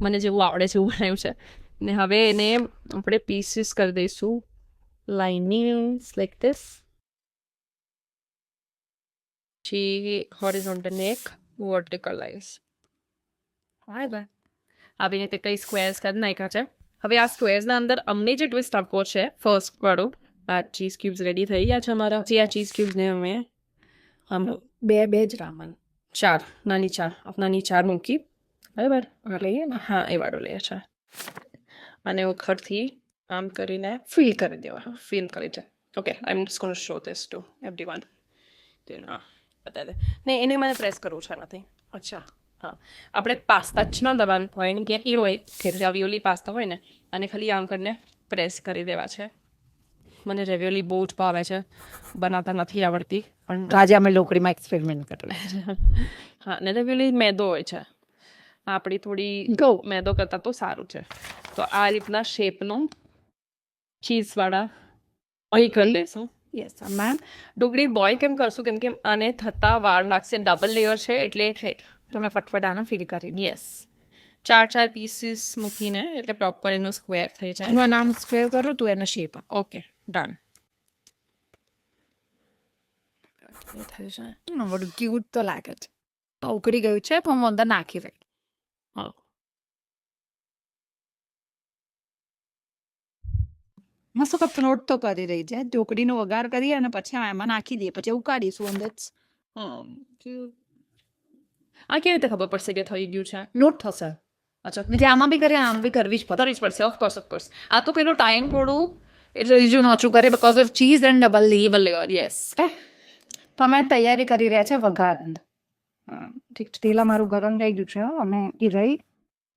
મને જેવું આવડે છે એવું બનાવ્યું છે. ને હવે એને આપણે પીસીસ કરી દઈશું લાઇનિંગ્સ લાઈક ધીસ. પછી હોરિઝોન્ટલ ને એક વર્ટિકલ લાઇન્સ. બરાબર. આવી રીતે કઈ સ્ક્વેર્સ કરી નાખ્યા છે. હવે આ સ્ક્વેર્સના અંદર અમને જે ટ્વિસ્ટ આપવો છે ફર્સ્ટ વાળું, આ ચીઝ ક્યુબ્સ રેડી થઈ ગયા છે અમારા. પછી આ ચીઝ ક્યુબ્સને અમે આમ બે જ રામન નાની ચાર મૂકી, બરાબર લઈએ ને, હા એ વાળો લઈએ છે. અને વખતથી આમ કરીને ફિલ કરી દેવા, ફિલ કરી છે. Okay, I am just gonna show this to everyone. બતાવી દે ને, એને મને પ્રેસ કરવું છે નથી. અચ્છા હા, આપણે પાસ્તા જ ન દબાવવાનું હોય ને, ક્યાંક એ હોય કે રેવિયોલી પાસ્તા હોય ને, અને ખાલી આમ કરીને પ્રેસ કરી દેવા છે. મને રેવિયોલી બહુ જ ભાવે છે, બનાવતા નથી આવડતી, પણ આજે અમે લોકડીમાં એક્સપેરિમેન્ટ કર્યું. હા, ને રેવિયોલી મેદો હોય છે, આપણી થોડી મેદો કરતાં તો સારું છે. તો આ રીતના શેપનું ચીઝવાળા અહીં કરી દઈશું. Yes ma'am. ડુંગળી બોઇલ કેમ કરશું? કેમ કે આને થતાં વાર લાગશે, ડબલ લેયર છે એટલે તમે ફટફટ આને ફિલ કરી. યસ, 4 પીસીસ મૂકીને એટલે પ્રોપર એનું સ્ક્વેર થઈ જાય. હું નામ સ્ક્વેર કરું, તું એને શેપ. Okay done. થઈ જાય. બધું ક્યુટ તો લાગે છે. ઉકળી ગયું છે પણ હું અંદર નાખી રહી. હા, મસ્ત કપનોટ તો કરી રહી છે. ઢોકળીનો વઘાર કરીએ અને પછી એમાં નાખી દઈએ, પછી ઉકાળીશું અંદર. આ કેવી રીતે ખબર પડશે કે થઈ ગયું છે? લોટ થશે. અચ્છા, જે આમાં બી કરીએ આમાં બી કરવી જ પડે. કરવી જ પડશે. ઓફકોર્સ. આ તો પેલો ટાઈમ થોડું એટલે બીજું નોચું કરે because of cheese and double layer. Yes. તો અમે તૈયારી કરી રહ્યા છે વઘાર. ઠીક છે, તેલ અમારું ગરમ થઈ ગયું છે. અમે એ રહી